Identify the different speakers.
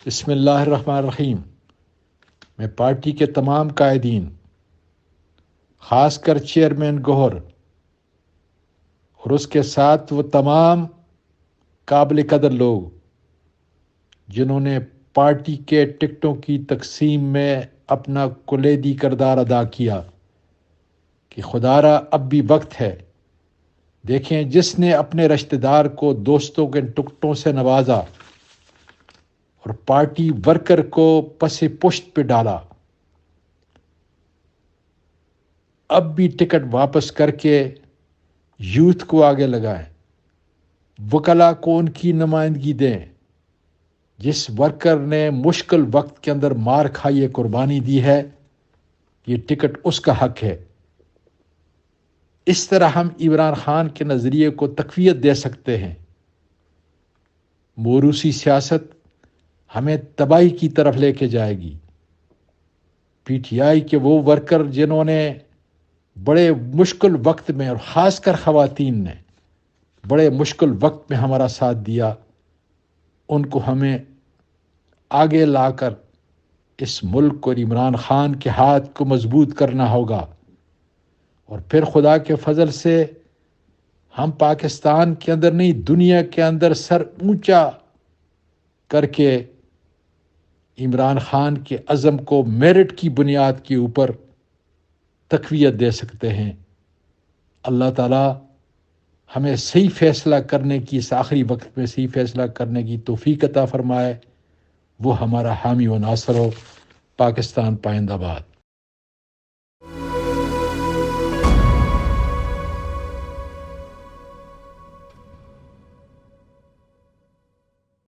Speaker 1: بسم اللہ الرحمن الرحیم۔ میں پارٹی کے تمام قائدین، خاص کر چیئرمین گوہر اور اس کے ساتھ وہ تمام قابل قدر لوگ جنہوں نے پارٹی کے ٹکٹوں کی تقسیم میں اپنا کلیدی کردار ادا کیا، کہ خدارا اب بھی وقت ہے۔ دیکھیں، جس نے اپنے رشتہ دار کو دوستوں کے ٹکٹوں سے نوازا اور پارٹی ورکر کو پس پشت پہ ڈالا، اب بھی ٹکٹ واپس کر کے یوتھ کو آگے لگائیں، وکلاء کو ان کی نمائندگی دیں۔ جس ورکر نے مشکل وقت کے اندر مار کھائیے قربانی دی ہے، یہ ٹکٹ اس کا حق ہے۔ اس طرح ہم عمران خان کے نظریے کو تقویت دے سکتے ہیں۔ موروثی سیاست ہمیں تباہی کی طرف لے کے جائے گی۔ پی ٹی آئی کے وہ ورکر جنہوں نے بڑے مشکل وقت میں، اور خاص کر خواتین نے بڑے مشکل وقت میں ہمارا ساتھ دیا، ان کو ہمیں آگے لا کر اس ملک اور عمران خان کے ہاتھ کو مضبوط کرنا ہوگا۔ اور پھر خدا کے فضل سے ہم پاکستان کے اندر نہیں، دنیا کے اندر سر اونچا کر کے عمران خان کے عزم کو میرٹ کی بنیاد کے اوپر تقویت دے سکتے ہیں۔ اللہ تعالیٰ ہمیں صحیح فیصلہ کرنے کی، اس آخری وقت میں صحیح فیصلہ کرنے کی توفیق عطا فرمائے۔ وہ ہمارا حامی و ناصر ہو۔ پاکستان پائندہ باد۔